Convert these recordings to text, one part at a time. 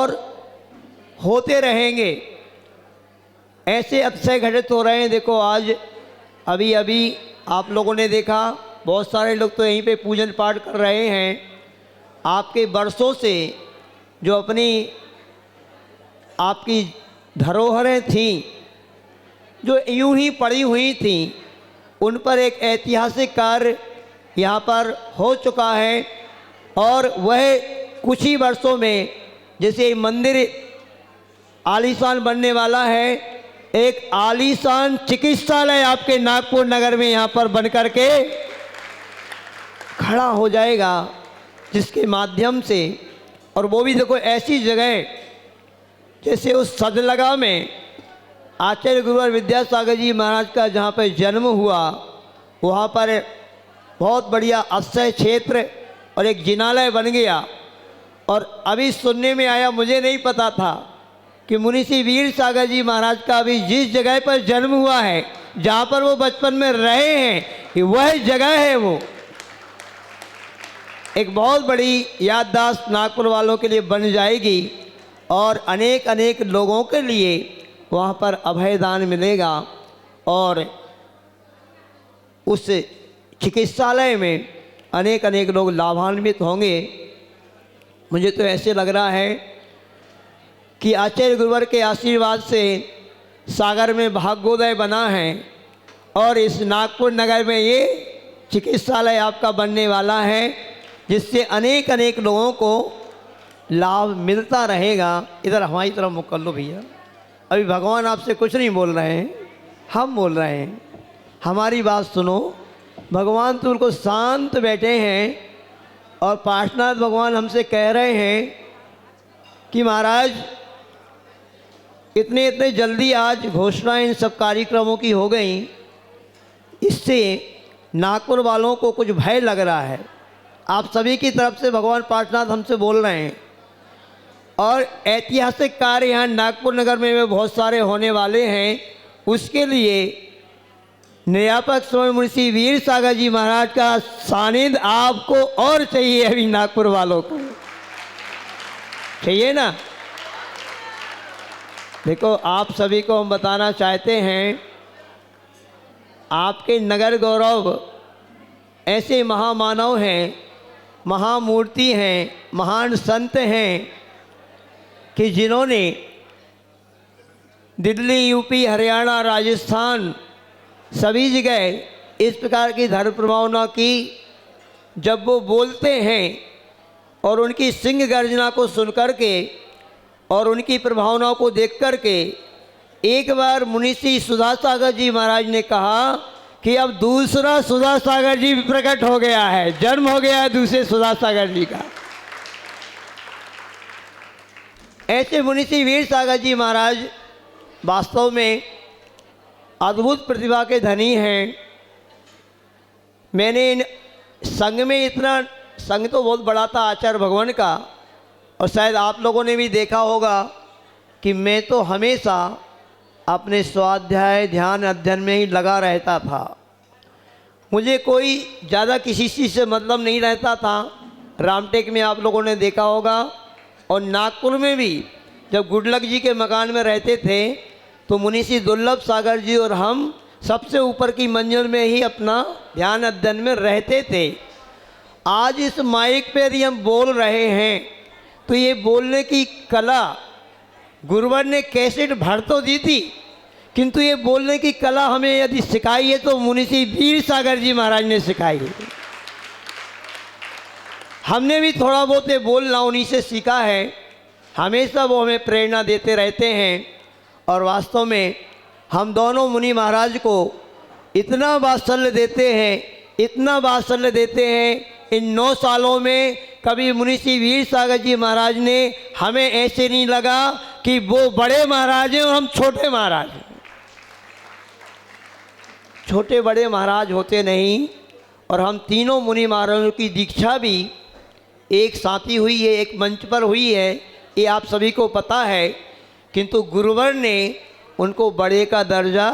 और होते रहेंगे। ऐसे अतिशय घटित हो रहे हैं। देखो आज अभी अभी आप लोगों ने देखा, बहुत सारे लोग तो यहीं पे पूजन पाठ कर रहे हैं। आपके वर्षों से जो अपनी आपकी धरोहरें थीं, जो यूं ही पड़ी हुई थीं, उन पर एक ऐतिहासिक कार्य यहाँ पर हो चुका है। और वह कुछ ही वर्षों में, जैसे ये मंदिर आलीशान बनने वाला है, एक आलीशान चिकित्सालय आपके नागपुर नगर में यहाँ पर बन कर के खड़ा हो जाएगा, जिसके माध्यम से, और वो भी देखो ऐसी जगह जैसे उस सदलगा में आचार्य गुरुवर विद्यासागर जी महाराज का जहाँ पर जन्म हुआ, वहाँ पर बहुत बढ़िया अक्षय क्षेत्र और एक जिनालय बन गया। और अभी सुनने में आया, मुझे नहीं पता था, कि मुनिषी वीर सागर जी महाराज का अभी जिस जगह पर जन्म हुआ है, जहाँ पर वो बचपन में रहे हैं, वह जगह है। वो एक बहुत बड़ी याददाश्त नागपुर वालों के लिए बन जाएगी और अनेक अनेक लोगों के लिए वहाँ पर अभयदान मिलेगा। और उस चिकित्सालय में अनेक अनेक लोग लाभान्वित होंगे। मुझे तो ऐसे लग रहा है कि आचार्य गुरुवर के आशीर्वाद से सागर में भाग्योदय बना है और इस नागपुर नगर में ये चिकित्सालय आपका बनने वाला है, जिससे अनेक अनेक लोगों को लाभ मिलता रहेगा। इधर हमारी तरफ मुख कर लो भैया। अभी भगवान आपसे कुछ नहीं बोल रहे हैं, हम बोल रहे हैं। हमारी बात सुनो। भगवान तो उनको शांत बैठे हैं और पार्श्वनाथ भगवान हमसे कह रहे हैं कि महाराज इतने इतने जल्दी आज घोषणा इन सब कार्यक्रमों की हो गई, इससे नागपुर वालों को कुछ भय लग रहा है। आप सभी की तरफ से भगवान पार्श्वनाथ हमसे बोल रहे हैं और ऐतिहासिक कार्य यहाँ नागपुर नगर में बहुत सारे होने वाले हैं। उसके लिए निर्यापक स्वामी मुनिषी वीर सागर जी महाराज का सानिध्य आपको और चाहिए। अभी नागपुर वालों को चाहिए ना। देखो आप सभी को हम बताना चाहते हैं, आपके नगर गौरव ऐसे महामानव हैं, महामूर्ति हैं, महान संत हैं कि जिन्होंने दिल्ली, यूपी, हरियाणा, राजस्थान सभी जगह इस प्रकार की धर्म प्रभावना की। जब वो बोलते हैं और उनकी सिंह गर्जना को सुन कर के और उनकी प्रभावनाओं को देख कर के, एक बार मुनिषी सुधा सागर जी महाराज ने कहा कि अब दूसरा सुधा सागर जी भी प्रकट हो गया है, जन्म हो गया है दूसरे सुधा सागर जी का। ऐसे मुनिषी वीर सागर जी महाराज वास्तव में अद्भुत प्रतिभा के धनी हैं। मैंने इन संघ में इतना, संघ तो बहुत बड़ा था आचार्य भगवान का, और शायद आप लोगों ने भी देखा होगा कि मैं तो हमेशा अपने स्वाध्याय ध्यान अध्ययन में ही लगा रहता था। मुझे कोई ज़्यादा किसी चीज़ से मतलब नहीं रहता था। रामटेक में आप लोगों ने देखा होगा, और नागपुर में भी जब गुडलक जी के मकान में रहते थे तो मुनिषी दुर्लभ सागर जी और हम सबसे ऊपर की मंजिल में ही अपना ध्यान अध्ययन में रहते थे। आज इस माइक पे यदि हम बोल रहे हैं तो ये बोलने की कला गुरुवर ने कैसेट भर तो दी थी, किंतु ये बोलने की कला हमें यदि सिखाई है तो मुनिषी वीर सागर जी महाराज ने सिखाई है। हमने भी थोड़ा बहुत बोलना उन्हीं से सीखा है। हमेशा वो हमें प्रेरणा देते रहते हैं। और वास्तव में हम दोनों मुनि महाराज को इतना वात्सल्य देते हैं, इतना वात्सल्य देते हैं। इन 9 सालों में कभी मुनिषी वीर सागर जी महाराज ने हमें ऐसे नहीं लगा कि वो बड़े महाराज हैं और हम छोटे महाराज हैं। छोटे बड़े महाराज होते नहीं। और हम तीनों मुनि महाराजों की दीक्षा भी एक साथी हुई है, एक मंच पर हुई है, ये आप सभी को पता है। किंतु गुरुवर ने उनको बड़े का दर्जा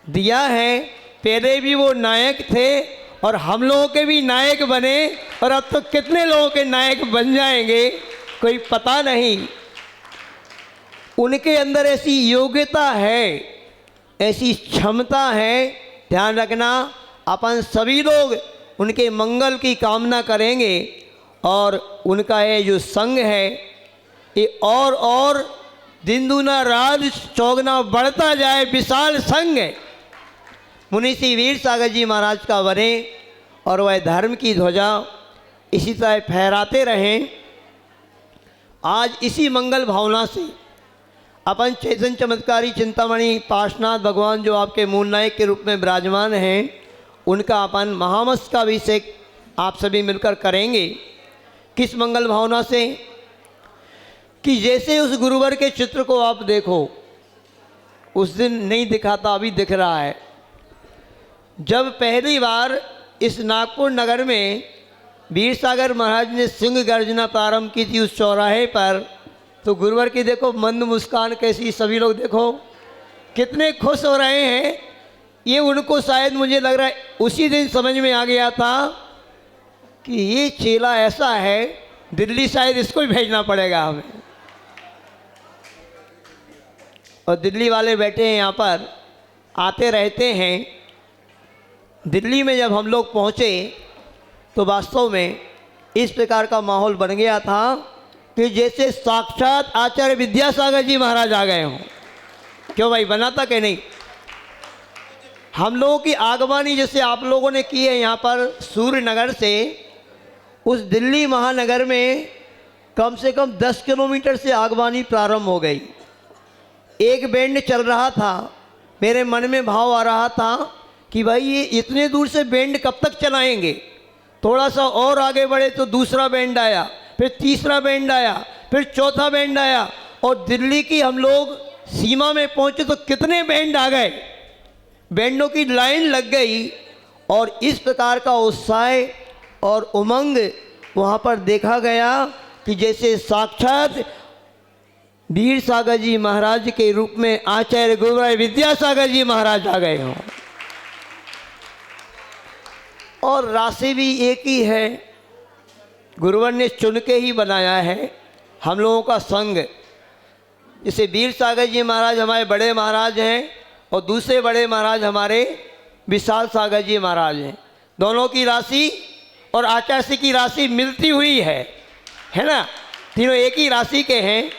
दिया है। पहले भी वो नायक थे और हम लोगों के भी नायक बने, और अब तो कितने लोगों के नायक बन जाएंगे कोई पता नहीं। उनके अंदर ऐसी योग्यता है, ऐसी क्षमता है। ध्यान रखना, अपन सभी लोग उनके मंगल की कामना करेंगे और उनका ये जो संघ है ये और दिन दूना रात चौगुना बढ़ता जाए, विशाल संघ है। मुनि श्री वीर सागर जी महाराज का बने और वह धर्म की ध्वजा इसी तरह फहराते रहें। आज इसी मंगल भावना से अपन चेतन चमत्कारी चिंतामणि पार्श्वनाथ भगवान जो आपके मूल नायक के रूप में विराजमान हैं, उनका अपन महामस्त का अभिषेक आप सभी मिलकर करेंगे। किस मंगल भावना से कि जैसे उस गुरुवर के चित्र को आप देखो, उस दिन नहीं दिखा था, अभी दिख रहा है। जब पहली बार इस नागपुर नगर में वीर सागर महाराज ने सिंह गर्जना प्रारंभ की थी उस चौराहे पर, तो गुरुवर की देखो मंद मुस्कान कैसी, सभी लोग देखो कितने खुश हो रहे हैं। ये उनको शायद मुझे लग रहा है उसी दिन समझ में आ गया था कि ये चेला ऐसा है, दिल्ली शायद इसको ही भेजना पड़ेगा हमें। और दिल्ली वाले बैठे हैं यहाँ पर, आते रहते हैं। दिल्ली में जब हम लोग पहुँचे तो वास्तव में इस प्रकार का माहौल बन गया था कि जैसे साक्षात आचार्य विद्यासागर जी महाराज आ गए हों। क्यों भाई, बना था कि नहीं? हम लोगों की आगवानी जैसे आप लोगों ने की है यहाँ पर सूर्य नगर से, उस दिल्ली महानगर में कम से कम 10 किलोमीटर से आगवानी प्रारंभ हो गई। एक बैंड चल रहा था, मेरे मन में भाव आ रहा था कि भाई ये इतने दूर से बैंड कब तक चलाएंगे। थोड़ा सा और आगे बढ़े तो दूसरा बैंड आया, फिर तीसरा बैंड आया, फिर चौथा बैंड आया, और दिल्ली की हम लोग सीमा में पहुंचे तो कितने बैंड आ गए, बैंडों की लाइन लग गई। और इस प्रकार का उत्साह और उमंग वहाँ पर देखा गया कि जैसे साक्षात वीर सागर जी महाराज के रूप में आचार्य गुरुवर विद्यासागर जी महाराज आ गए हों। और राशि भी एक ही है, गुरुवर ने चुन के ही बनाया है हम लोगों का संघ। जैसे वीर सागर जी महाराज हमारे बड़े महाराज हैं और दूसरे बड़े महाराज हमारे विशाल सागर जी महाराज हैं। दोनों की राशि और आचार्य की राशि मिलती हुई है ना, तीनों एक ही राशि के हैं।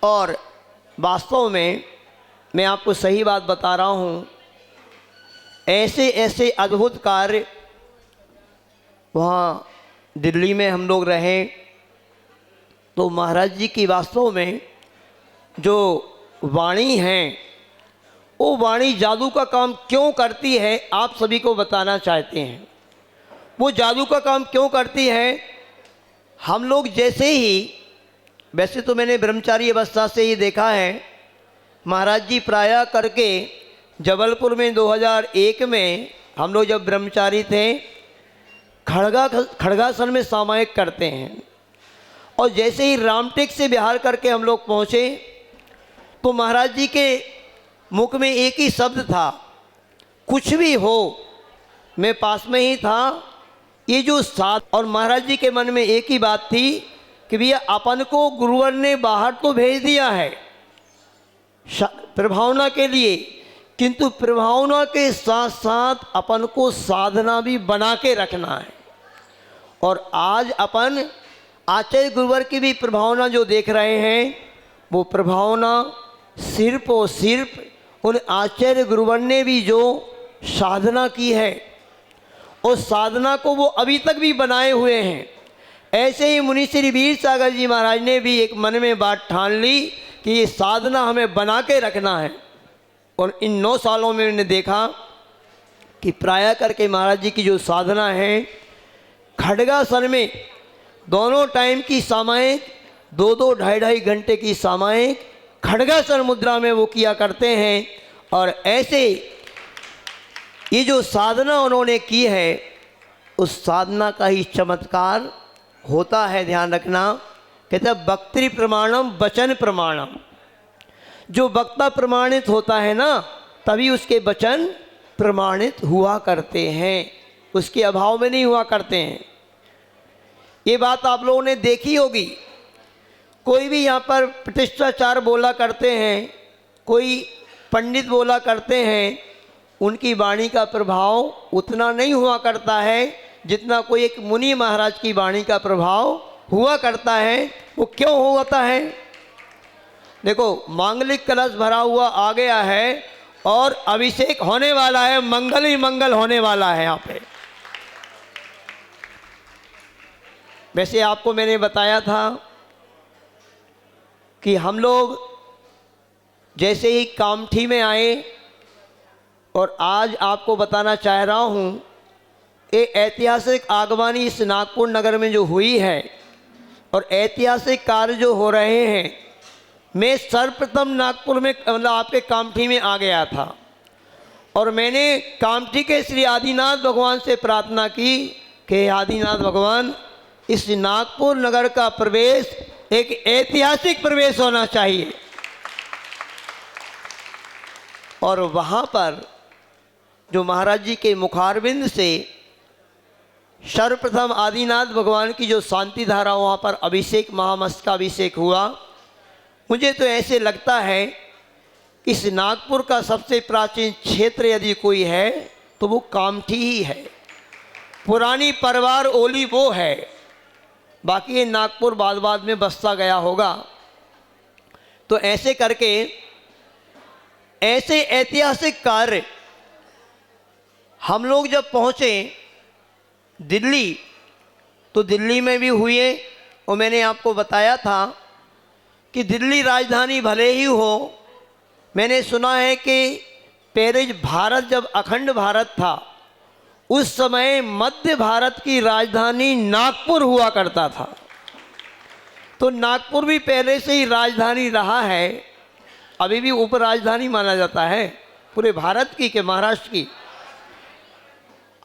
और वास्तव में मैं आपको सही बात बता रहा हूँ, ऐसे ऐसे अद्भुत कार्य वहाँ दिल्ली में हम लोग रहे तो महाराज जी की वास्तव में जो वाणी है, वो वाणी जादू का काम क्यों करती है आप सभी को बताना चाहते हैं। वो जादू का काम क्यों करती है, हम लोग जैसे ही, वैसे तो मैंने ब्रह्मचारी अवस्था से ही देखा है, महाराज जी प्रायः करके जबलपुर में 2001 में हम लोग जब ब्रह्मचारी थे, खड़गासन में सामायिक करते हैं। और जैसे ही रामटेक से बिहार करके हम लोग पहुँचे तो महाराज जी के मुख में एक ही शब्द था, कुछ भी हो। मैं पास में ही था, ये जो साथ, और महाराज जी के मन में एक ही बात थी कि भैया अपन को गुरुवर ने बाहर तो भेज दिया है प्रभावना के लिए, किंतु प्रभावना के साथ साथ अपन को साधना भी बना के रखना है। और आज अपन आचार्य गुरुवर की भी प्रभावना जो देख रहे हैं, वो प्रभावना सिर्फ और सिर्फ उन आचार्य गुरुवर ने भी जो साधना की है, उस साधना को वो अभी तक भी बनाए हुए हैं। ऐसे ही मुनि श्री वीर सागर जी महाराज ने भी एक मन में बात ठान ली कि ये साधना हमें बना के रखना है। और इन 9 सालों में मैंने देखा कि प्रायः करके महाराज जी की जो साधना है, खड़गासन में दोनों टाइम की सामायिक 2-2, 2.5 घंटे की सामायिक खड़गासन मुद्रा में वो किया करते हैं। और ऐसे ये जो साधना उन्होंने की है, उस साधना का ही चमत्कार होता है। ध्यान रखना, कहते हैं वक्तृ प्रमाणम वचन प्रमाणम। जो वक्ता प्रमाणित होता है ना, तभी उसके वचन प्रमाणित हुआ करते हैं, उसके अभाव में नहीं हुआ करते हैं। ये बात आप लोगों ने देखी होगी। कोई भी यहाँ पर प्रतिष्ठाचार बोला करते हैं, कोई पंडित बोला करते हैं, उनकी वाणी का प्रभाव उतना नहीं हुआ करता है जितना कोई एक मुनि महाराज की वाणी का प्रभाव हुआ करता है। वो क्यों होता है? देखो, मांगलिक कलश भरा हुआ आ गया है और अभिषेक होने वाला है, मंगल ही मंगल होने वाला है यहाँ पे। वैसे आपको मैंने बताया था कि हम लोग जैसे ही कामठी में आए, और आज आपको बताना चाह रहा हूँ, ये ऐतिहासिक आगवानी इस नागपुर नगर में जो हुई है और ऐतिहासिक कार्य जो हो रहे हैं, मैं सर्वप्रथम नागपुर में मतलब आपके कामठी में आ गया था और मैंने कामठी के श्री आदिनाथ भगवान से प्रार्थना की कि आदिनाथ भगवान, इस नागपुर नगर का प्रवेश एक ऐतिहासिक प्रवेश होना चाहिए। और वहाँ पर जो महाराज जी के मुखारविंद से सर्वप्रथम आदिनाथ भगवान की जो शांति धारा वहाँ पर अभिषेक, महामस्तकाभिषेक हुआ, मुझे तो ऐसे लगता है इस नागपुर का सबसे प्राचीन क्षेत्र यदि कोई है तो वो कामठी ही है। पुरानी परवार ओली वो है, बाकी ये नागपुर बाद बाद में बसता गया होगा। तो ऐसे करके ऐसे ऐतिहासिक कार्य हम लोग जब पहुँचे दिल्ली, तो दिल्ली में भी हुए। और मैंने आपको बताया था कि दिल्ली राजधानी भले ही हो, मैंने सुना है कि पहले भारत जब अखंड भारत था उस समय मध्य भारत की राजधानी नागपुर हुआ करता था। तो नागपुर भी पहले से ही राजधानी रहा है, अभी भी उप राजधानी माना जाता है पूरे भारत की, के महाराष्ट्र की।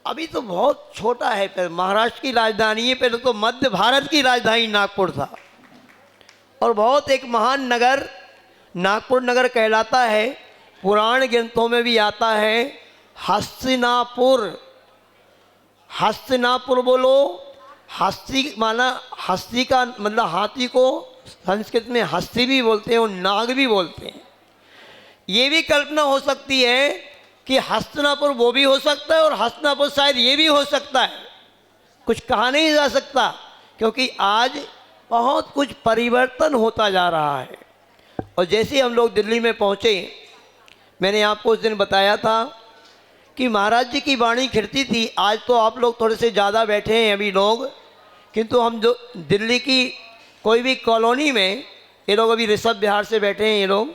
अभी तो बहुत छोटा है, पहले महाराष्ट्र की राजधानी है, पहले तो मध्य भारत की राजधानी नागपुर था। और बहुत एक महान नगर नागपुर नगर कहलाता है। पुराण ग्रंथों में भी आता है हस्तिनापुर। हस्तिनापुर बोलो, हस्ती माना हस्ती का मतलब हाथी को संस्कृत में हस्ती भी बोलते हैं और नाग भी बोलते हैं। ये भी कल्पना हो सकती है कि हस्तिनापुर वो भी हो सकता है और हस्तिनापुर शायद ये भी हो सकता है। कुछ कहा नहीं जा सकता, क्योंकि आज बहुत कुछ परिवर्तन होता जा रहा है। और जैसे हम लोग दिल्ली में पहुँचे, मैंने आपको उस दिन बताया था कि महाराज जी की वाणी खिड़ती थी। आज तो आप लोग थोड़े से ज़्यादा बैठे हैं अभी लोग, किंतु हम जो दिल्ली की कोई भी कॉलोनी में, ये लोग अभी ऋषभ विहार से बैठे हैं, ये लोग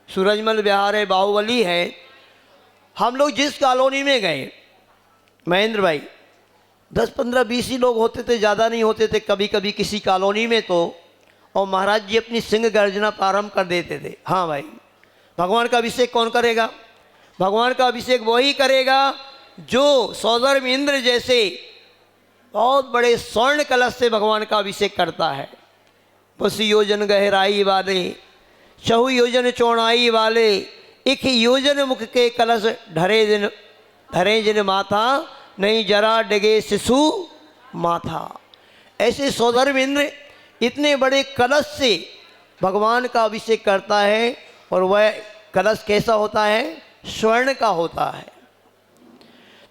सूरजमल विहार है, बाहुबली है। हम लोग जिस कॉलोनी में गए महेंद्र भाई, 10, 15, 20 ही लोग होते थे, ज़्यादा नहीं होते थे कभी कभी किसी कॉलोनी में तो। और महाराज जी अपनी सिंह गर्जना प्रारंभ कर देते थे। हाँ भाई, भगवान का अभिषेक कौन करेगा? भगवान का अभिषेक वही करेगा जो सौदर्भ इंद्र जैसे बहुत बड़े स्वर्ण कलश से भगवान का अभिषेक करता है। 20 योजन गहराई वाले, 4 योजन चौड़ाई वाले, 1 योजन मुख के कलश धरे जिन माथा, नहीं जरा डगे शिशु माथा। ऐसे सौदर्भ इंद्र इतने बड़े कलश से भगवान का अभिषेक करता है। और वह कलश कैसा होता है? स्वर्ण का होता है।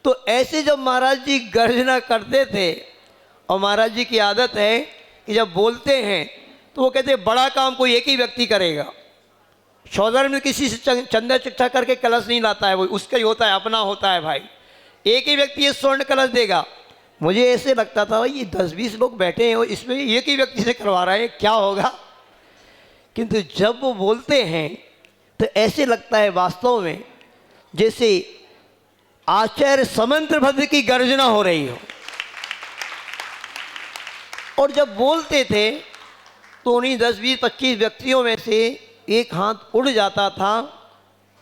तो ऐसे जब महाराज जी गर्जना करते थे, और महाराज जी की आदत है कि जब बोलते हैं तो वो कहते हैं बड़ा काम कोई एक ही व्यक्ति करेगा। सौदर्भ में किसी से चंदा चिट्ठा करके कलश नहीं लाता है, वो उसका ही होता है, अपना होता है भाई। एक ही व्यक्ति ये स्वर्ण कलश देगा। मुझे ऐसे लगता था भाई ये 10-20 लोग बैठे हैं और इसमें एक ही व्यक्ति से करवा रहा है, क्या होगा? किंतु जब वो बोलते हैं तो ऐसे लगता है वास्तव में जैसे आचार्य समंत्रभद्र की गर्जना हो रही हो। और जब बोलते थे तो उन्हीं 10, 20, 25 व्यक्तियों में से एक हाथ उड़ जाता था।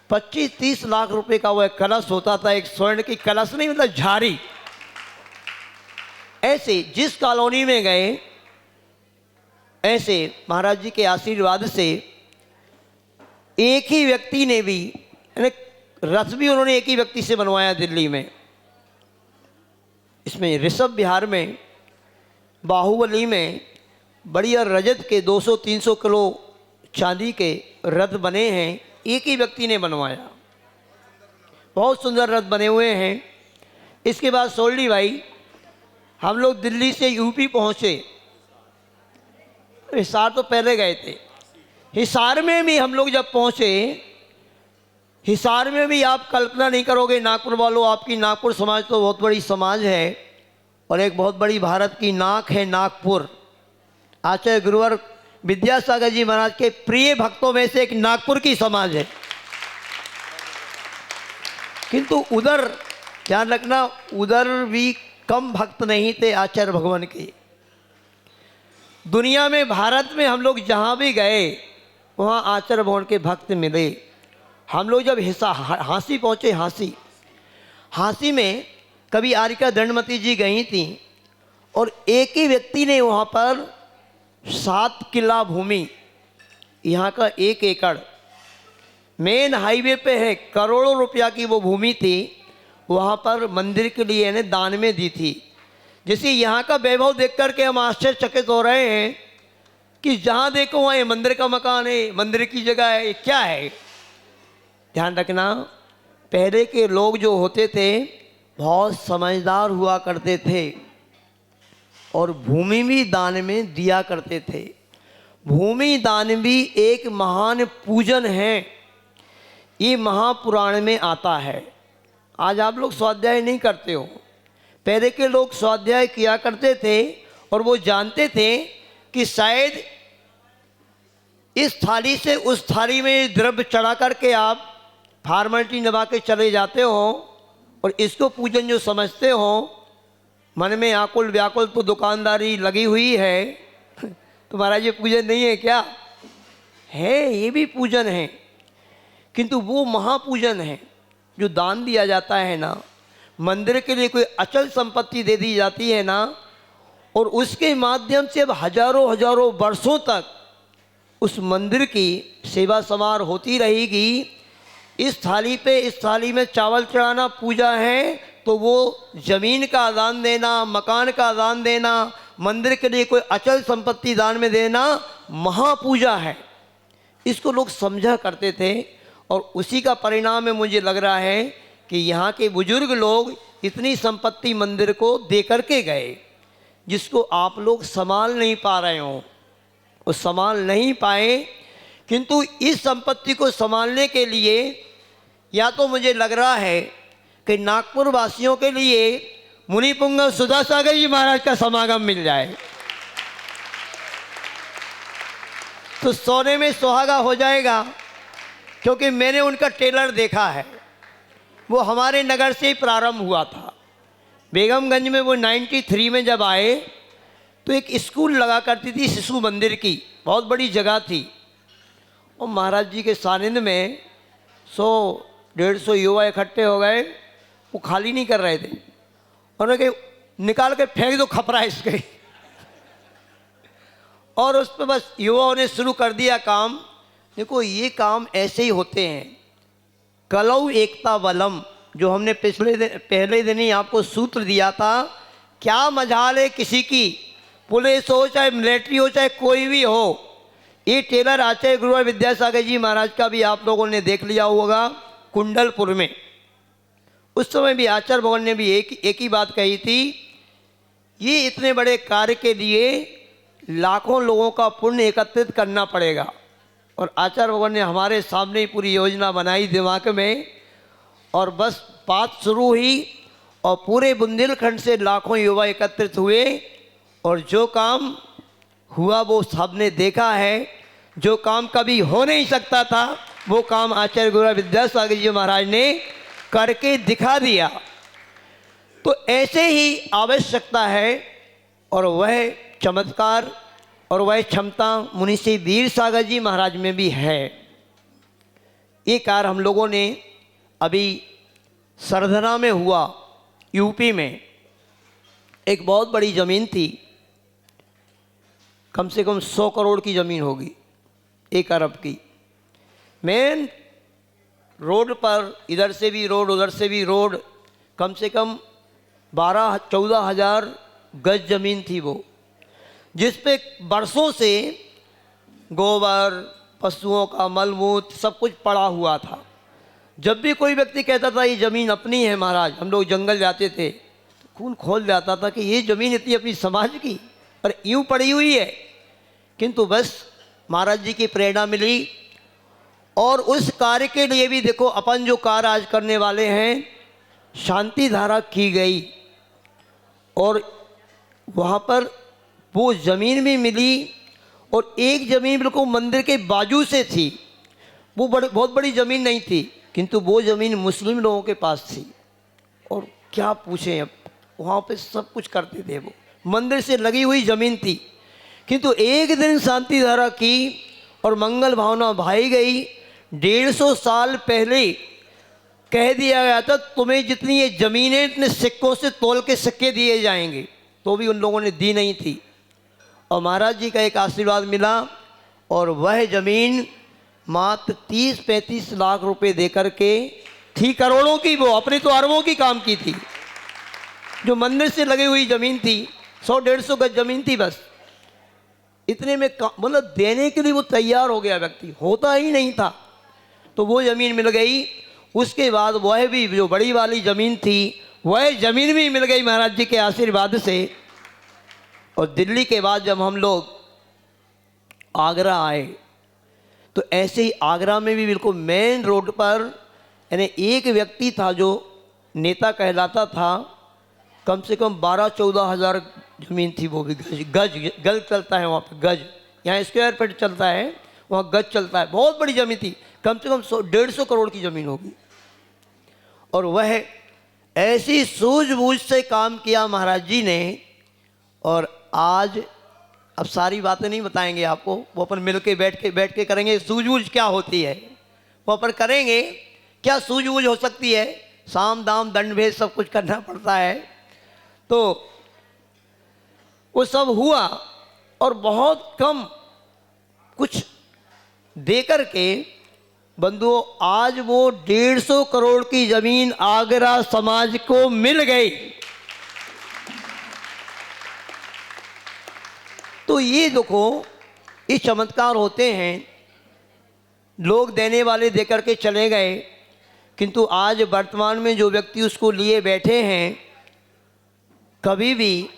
25-30 लाख रुपए का वह कलश होता था, एक स्वर्ण की कलश नहीं, मतलब झाड़ी। ऐसे जिस कॉलोनी में गए, ऐसे महाराज जी के आशीर्वाद से एक ही व्यक्ति ने भी, रथ भी उन्होंने एक ही व्यक्ति से बनवाया दिल्ली में। इसमें ऋषभ विहार में, बाहुबली में, बढ़िया रजत के 200-300 किलो चांदी के रथ बने हैं, एक ही व्यक्ति ने बनवाया। बहुत सुंदर रथ बने हुए हैं। इसके बाद सोल्डी भाई, हम लोग दिल्ली से यूपी पहुँचे। हिसार तो पहले गए थे। हिसार में भी हम लोग जब पहुँचे, हिसार में भी आप कल्पना नहीं करोगे नागपुर वालों, आपकी नागपुर समाज तो बहुत बड़ी समाज है और एक बहुत बड़ी भारत की नाक है नागपुर। आचार्य गुरुवर विद्यासागर जी महाराज के प्रिय भक्तों में से एक नागपुर की समाज है। किंतु उधर ध्यान रखना, उधर भी कम भक्त नहीं थे आचार्य भगवान के। दुनिया में, भारत में हम लोग जहाँ भी गए वहाँ आचार्य भगवान के भक्त मिले। हम लोग जब हाँसी पहुँचे, हाँसी में कभी आरिका दंडमती जी गई थी और एक ही व्यक्ति ने वहाँ पर 7 किला भूमि, यहाँ का 1 एकड़ मेन हाईवे पे है, करोड़ों रुपया की वो भूमि थी, वहाँ पर मंदिर के लिए इन्हें दान में दी थी। जैसे यहाँ का वैभव देख कर के हम आश्चर्यचकित हो रहे हैं कि जहाँ देखो वहाँ ये मंदिर का मकान है, मंदिर की जगह है, ये क्या है। ध्यान रखना, पहले के लोग जो होते थे बहुत समझदार हुआ करते थे और भूमि भी दान में दिया करते थे। भूमि दान भी एक महान पूजन है, ये महापुराण में आता है। आज आप लोग स्वाध्याय नहीं करते हो, पहले के लोग स्वाध्याय किया करते थे और वो जानते थे कि शायद इस थाली से उस थाली में द्रव्य चढ़ा करके आप फॉर्मेलिटी निभा के चले जाते हो और इसको पूजन जो समझते हो, मन में आकुल व्याकुल तो दुकानदारी लगी हुई है, तुम्हारा ये पूजन नहीं है क्या? है, ये भी पूजन है, किंतु वो महापूजन है जो दान दिया जाता है ना, मंदिर के लिए कोई अचल संपत्ति दे दी जाती है ना, और उसके माध्यम से अब हजारों हजारों वर्षों तक उस मंदिर की सेवा समार होती रहेगी। इस थाली में चावल चढ़ाना पूजा है, तो वो ज़मीन का दान देना, मकान का दान देना, मंदिर के लिए कोई अचल संपत्ति दान में देना महापूजा है। इसको लोग समझा करते थे और उसी का परिणाम में मुझे लग रहा है कि यहाँ के बुजुर्ग लोग इतनी संपत्ति मंदिर को दे करके गए, जिसको आप लोग संभाल नहीं पा रहे हो, वो संभाल नहीं पाए। किंतु इस संपत्ति को संभालने के लिए या तो मुझे लग रहा है कि नागपुर वासियों के लिए मुनि पुंगव सुधासागर जी महाराज का समागम मिल जाए तो सोने में सुहागा हो जाएगा। क्योंकि मैंने उनका टेलर देखा है, वो हमारे नगर से ही प्रारंभ हुआ था। बेगमगंज में वो 93 में जब आए तो एक स्कूल लगा करती थी शिशु मंदिर की, बहुत बड़ी जगह थी, और महाराज जी के सानिध्य में 100-150 युवा इकट्ठे हो गए। वो खाली नहीं कर रहे थे, उन्होंने कहा निकाल के फेंक दो खपरा इसके और उस पर बस युवाओं ने शुरू कर दिया काम। देखो ये काम ऐसे ही होते हैं, कलौ एकता बलम, जो हमने पहले दिन ही आपको सूत्र दिया था। क्या मजाल है किसी की, पुलिस हो चाहे मिलिट्री हो चाहे कोई भी हो। ये टेलर आचार्य गुरुवर विद्यासागर जी महाराज का भी आप लोगों ने देख लिया होगा कुंडलपुर में। उस समय भी आचार्य भगवान ने भी एक ही बात कही थी, ये इतने बड़े कार्य के लिए लाखों लोगों का पुण्य एकत्रित करना पड़ेगा। और आचार्य भगवान ने हमारे सामने ही पूरी योजना बनाई दिमाग में, और बस बात शुरू हुई और पूरे बुंदेलखंड से लाखों युवा एकत्रित हुए और जो काम हुआ वो सबने देखा है। जो काम कभी हो नहीं सकता था वो काम आचार्य गुरुवर विद्यासागर जी महाराज ने करके दिखा दिया। तो ऐसे ही आवश्यकता है और वह चमत्कार और वह क्षमता मुनिश्री वीर सागर जी महाराज में भी है। ये कार्य हम लोगों ने अभी सरधना में हुआ, यूपी में एक बहुत बड़ी ज़मीन थी, कम से कम 100 करोड़ की ज़मीन होगी, 1 अरब की। मेन रोड पर इधर से भी रोड उधर से भी रोड, कम से कम 12-14 हज़ार गज ज़मीन थी वो। जिस पे बरसों से गोबर, पशुओं का मलमूत्र सब कुछ पड़ा हुआ था। जब भी कोई व्यक्ति कहता था ये ज़मीन अपनी है महाराज, हम लोग जंगल जाते थे तो खून खोल जाता था कि ये ज़मीन इतनी अपनी समाज की पर यूँ पड़ी हुई है। किंतु बस महाराज जी की प्रेरणा मिली और उस कार्य के लिए भी देखो अपन जो कार्य आज करने वाले हैं, शांति धारा की गई और वहाँ पर वो ज़मीन भी मिली। और एक ज़मीन बिल्कुल मंदिर के बाजू से थी, वो बहुत बड़ी ज़मीन नहीं थी, किंतु वो ज़मीन मुस्लिम लोगों के पास थी। और क्या पूछें, अब वहाँ पे सब कुछ करते थे, वो मंदिर से लगी हुई ज़मीन थी। किंतु एक दिन शांति धारा की और मंगल भावना भाई गई। 150 साल पहले कह दिया गया था तुम्हें जितनी ये ज़मीनें इतने सिक्कों से तोल के सिक्के दिए जाएंगे, तो भी उन लोगों ने दी नहीं थी। और महाराज जी का एक आशीर्वाद मिला और वह ज़मीन मात्र 30-35 लाख रुपए दे करके थी, करोड़ों की, वो अपने तो अरबों की काम की थी। जो मंदिर से लगी हुई ज़मीन थी, 100-150 गज ज़मीन थी, बस इतने में मतलब देने के लिए वो तैयार हो गया व्यक्ति, होता ही नहीं था। तो वो ज़मीन मिल गई। उसके बाद वह भी जो बड़ी वाली ज़मीन थी, वह ज़मीन भी मिल गई महाराज जी के आशीर्वाद से। और दिल्ली के बाद जब हम लोग आगरा आए तो ऐसे ही आगरा में भी बिल्कुल मेन रोड पर यानी एक व्यक्ति था जो नेता कहलाता था, कम से कम 12-14 हज़ार ज़मीन थी। वो भी गज चलता है वहाँ पे, गज, यहाँ स्क्वायर फीट चलता है, वहाँ गज चलता है। बहुत बड़ी ज़मीन थी, कम से कम 150 करोड़ की ज़मीन होगी। और वह ऐसी सूझबूझ से काम किया महाराज जी ने। और आज अब सारी बातें नहीं बताएंगे आपको, वो अपन मिल के बैठ के करेंगे सूझबूझ क्या होती है, वो अपन करेंगे। क्या सूझबूझ हो सकती है, साम दाम दंड भेद सब कुछ करना पड़ता है। तो वो सब हुआ और बहुत कम कुछ दे कर के बंधुओं आज वो 150 करोड़ की ज़मीन आगरा समाज को मिल गई। तो ये देखो ये चमत्कार होते हैं। लोग देने वाले दे करके चले गए, किंतु आज वर्तमान में जो व्यक्ति उसको लिए बैठे हैं, कभी भी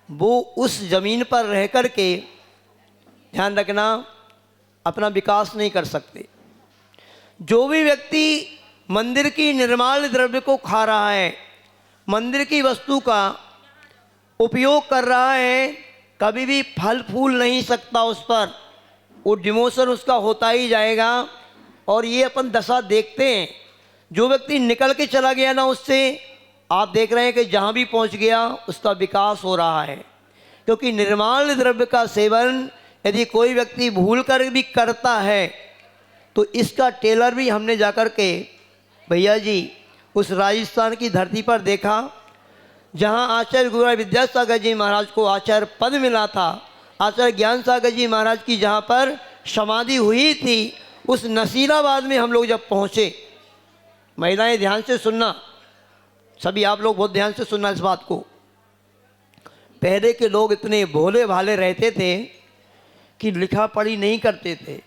वो उस ज़मीन पर रह कर के ध्यान रखना अपना विकास नहीं कर सकते। जो भी व्यक्ति मंदिर की निर्माण द्रव्य को खा रहा है, मंदिर की वस्तु का उपयोग कर रहा है, कभी भी फल फूल नहीं सकता उस पर, वो डिमोशन उसका होता ही जाएगा। और ये अपन दशा देखते हैं, जो व्यक्ति निकल के चला गया ना, उससे आप देख रहे हैं कि जहाँ भी पहुँच गया उसका विकास हो रहा है। क्योंकि निर्माण द्रव्य का सेवन यदि कोई व्यक्ति भूल कर भी करता है तो इसका टेलर भी हमने जाकर के भैया जी उस राजस्थान की धरती पर देखा, जहाँ आचार्य गुरु विद्यासागर जी महाराज को आचार्य पद मिला था, आचार्य ज्ञान सागर जी महाराज की जहाँ पर समाधि हुई थी, उस नसीराबाद में हम लोग जब पहुँचे, महिलाएं ध्यान से सुनना, सभी आप लोग बहुत ध्यान से सुनना इस बात को। पहले के लोग इतने भोले भाले रहते थे कि लिखा पढ़ी नहीं करते थे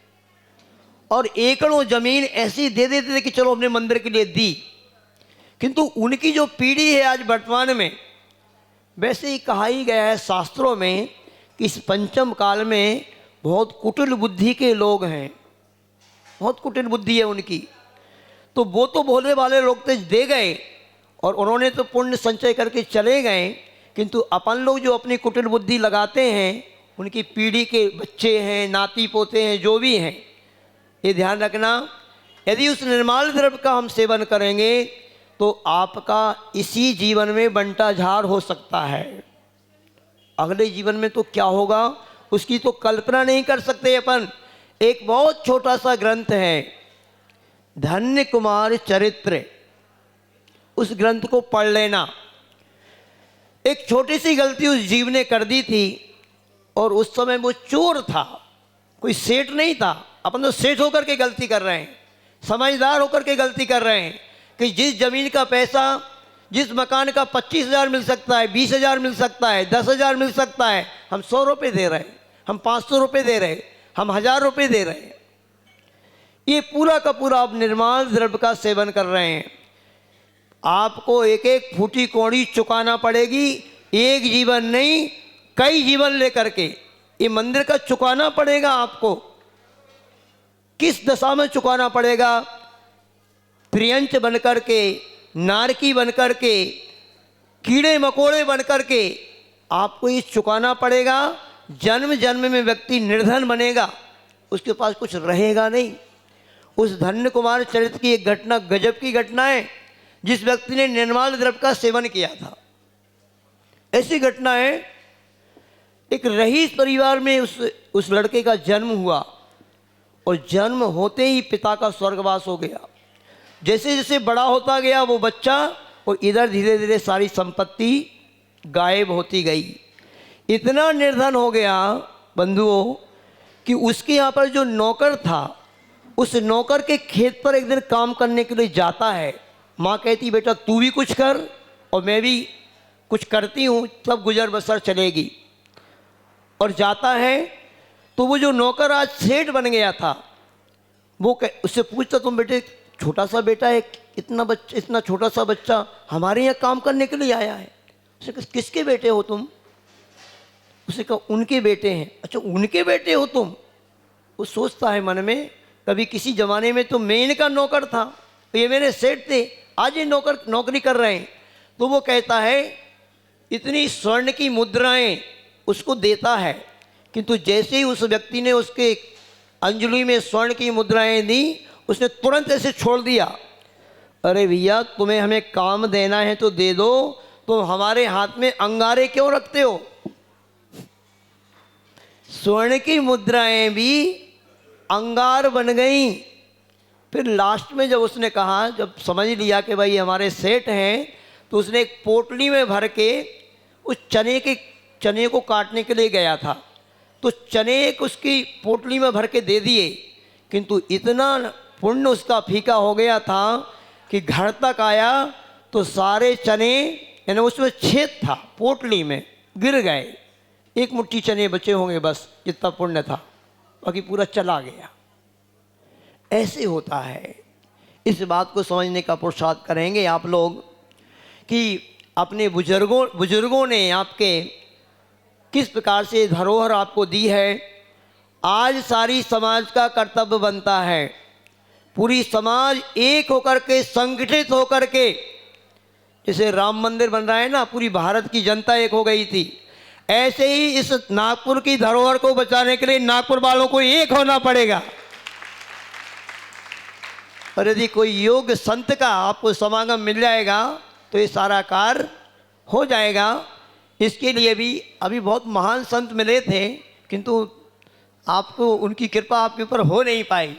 और एकड़ों ज़मीन ऐसी दे देते थे कि चलो हमने मंदिर के लिए दी। किंतु उनकी जो पीढ़ी है आज वर्तमान में, वैसे ही कहा ही गया है शास्त्रों में कि इस पंचम काल में बहुत कुटिल बुद्धि के लोग हैं, बहुत कुटिल बुद्धि है उनकी। तो वो तो भोले भाले लोग तो दे गए और उन्होंने तो पुण्य संचय करके चले गए, किंतु अपन लोग जो अपनी कुटिल बुद्धि लगाते हैं, उनकी पीढ़ी के बच्चे हैं, नाती पोते हैं, जो भी हैं, ये ध्यान रखना। यदि उस निर्माण द्रव्य का हम सेवन करेंगे तो आपका इसी जीवन में बंटा झाड़ हो सकता है, अगले जीवन में तो क्या होगा उसकी तो कल्पना नहीं कर सकते अपन। एक बहुत छोटा सा ग्रंथ है धन्य कुमार चरित्र, उस ग्रंथ को पढ़ लेना। एक छोटी सी गलती उस जीव ने कर दी थी और उस समय वो चोर था, कोई सेठ नहीं था। अपन तो सेठ होकर के गलती कर रहे हैं, समझदार होकर के गलती कर रहे हैं कि जिस ज़मीन का पैसा, जिस मकान का 25,000 मिल सकता है, 20,000 मिल सकता है, 10,000 मिल सकता है, हम 100 रुपये दे रहे हैं, हम 500 रुपये दे रहे हैं, हम 1000 रुपये दे रहे हैं। ये पूरा का पूरा आप निर्माल द्रव्य का सेवन कर रहे हैं। आपको एक एक फूटी कौड़ी चुकाना पड़ेगी, एक जीवन नहीं कई जीवन लेकर के ये मंदिर का चुकाना पड़ेगा आपको। किस दशा में चुकाना पड़ेगा? त्रियंच बनकर के, नारकी बनकर के, कीड़े मकोड़े बनकर के आपको ये चुकाना पड़ेगा। जन्म जन्म में व्यक्ति निर्धन बनेगा, उसके पास कुछ रहेगा नहीं। उस धन्य कुमार चरित्र की एक घटना गजब की घटना है, जिस व्यक्ति ने निर्माल द्रव्य का सेवन किया था। ऐसी घटना है, एक रईस परिवार में उस लड़के का जन्म हुआ और जन्म होते ही पिता का स्वर्गवास हो गया। जैसे जैसे बड़ा होता गया वो बच्चा, और इधर धीरे धीरे सारी संपत्ति गायब होती गई। इतना निर्धन हो गया बंधुओं कि उसके यहाँ पर जो नौकर था, उस नौकर के खेत पर एक दिन काम करने के लिए जाता है। माँ कहती बेटा तू भी कुछ कर और मैं भी कुछ करती हूँ, तब गुजर बसर चलेगी। और जाता है तो वो जो नौकर आज सेठ बन गया था, वो उससे पूछता तुम बेटे छोटा सा बेटा है, इतना छोटा सा बच्चा हमारे यहाँ काम करने के लिए आया है। उसे कहा किसके बेटे हो तुम? उसे कहा उनके बेटे हैं। अच्छा उनके बेटे हो तुम? वो सोचता है मन में, कभी किसी ज़माने में तो मैं इनका नौकर था, तो ये मेरे सेठ थे, आज ये नौकरी कर रहे हैं। तो वो कहता है इतनी स्वर्ण की मुद्राएं उसको देता है, किंतु जैसे ही उस व्यक्ति ने उसके अंजलि में स्वर्ण की मुद्राएं दी, उसने तुरंत ऐसे छोड़ दिया। अरे भैया तुम्हें हमें काम देना है तो दे दो, तुम हमारे हाथ में अंगारे क्यों रखते हो? स्वर्ण की मुद्राएं भी अंगार बन गई। फिर लास्ट में जब उसने कहा, जब समझ लिया कि भाई हमारे सेठ हैं, तो उसने एक पोटली में भर के उस चने को काटने के लिए गया था, तो चने उसकी पोटली में भर के दे दिए, किंतु इतना पुण्य उसका फीका हो गया था कि घर तक आया तो सारे चने, यानी उसमें छेद था पोटली में, गिर गए। एक मुट्ठी चने बचे होंगे बस, जितना पुण्य था, बाकी पूरा चला गया। ऐसे होता है। इस बात को समझने का पुरुषार्थ करेंगे आप लोग कि अपने बुजुर्गों ने आपके किस प्रकार से धरोहर आपको दी है। आज सारी समाज का कर्तव्य बनता है, पूरी समाज एक होकर के, संगठित होकर के, जैसे राम मंदिर बन रहा है ना, पूरी भारत की जनता एक हो गई थी, ऐसे ही इस नागपुर की धरोहर को बचाने के लिए नागपुर वालों को एक होना पड़ेगा। और यदि कोई योग संत का आपको समागम मिल जाएगा तो ये सारा कार्य हो जाएगा। इसके लिए भी अभी बहुत महान संत मिले थे, किंतु आपको उनकी कृपा आपके ऊपर हो नहीं पाई।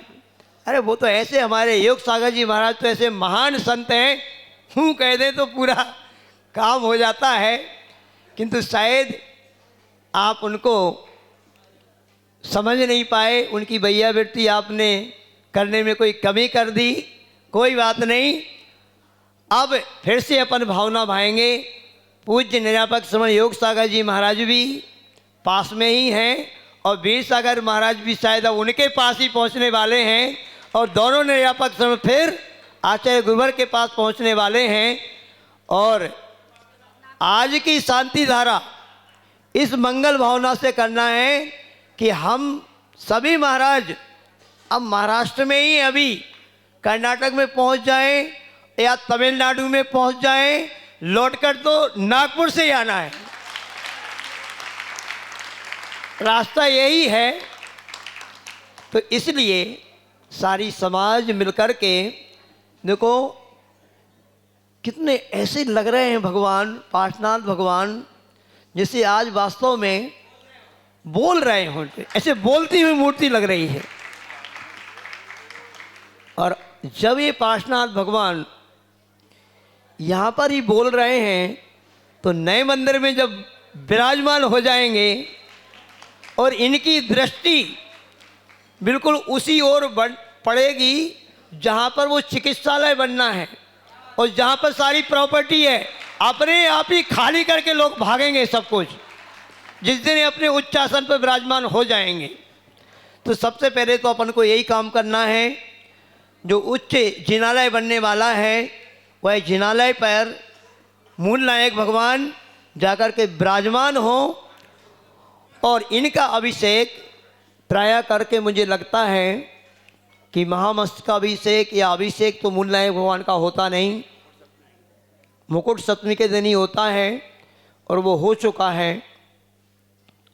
अरे वो तो ऐसे हमारे योग सागर जी महाराज तो ऐसे महान संत हैं, हूँ कह दें तो पूरा काम हो जाता है, किंतु शायद आप उनको समझ नहीं पाए, उनकी भैया बेटी आपने करने में कोई कमी कर दी। कोई बात नहीं, अब फिर से अपन भावना भाएंगे। पूज्य निरापक श्रमण योग सागर जी महाराज भी पास में ही हैं और वीर सागर महाराज भी शायद अब उनके पास ही पहुंचने वाले हैं, और दोनों निरापक श्रमण फिर आचार्य गुरुवर के पास पहुंचने वाले हैं। और आज की शांति धारा इस मंगल भावना से करना है कि हम सभी महाराज अब महाराष्ट्र में ही, अभी कर्नाटक में पहुंच जाएं या तमिलनाडु में पहुंच जाएं, लौटकर तो नागपुर से ही आना है। रास्ता यही है। तो इसलिए सारी समाज मिलकर के, देखो कितने ऐसे लग रहे हैं भगवान, पार्श्वनाथ भगवान, जैसे आज वास्तव में बोल रहे हों, ऐसे बोलती हुई मूर्ति लग रही है। और जब ये पार्श्वनाथ भगवान यहाँ पर ही बोल रहे हैं, तो नए मंदिर में जब विराजमान हो जाएंगे और इनकी दृष्टि बिल्कुल उसी ओर पड़ेगी जहाँ पर वो चिकित्सालय बनना है और जहाँ पर सारी प्रॉपर्टी है, अपने आप ही खाली करके लोग भागेंगे सब कुछ। जिस दिन ये अपने उच्च आसन पर विराजमान हो जाएंगे, तो सबसे पहले तो अपन को यही काम करना है, जो उच्च जिनालय बनने वाला है वह जिनालय पर मूल नायक भगवान जाकर के विराजमान हो और इनका अभिषेक प्रायः करके मुझे लगता है कि महामस्तक अभिषेक या अभिषेक तो मूल नायक भगवान का होता नहीं, मुकुट सप्तमी के दिन ही होता है और वो हो चुका है।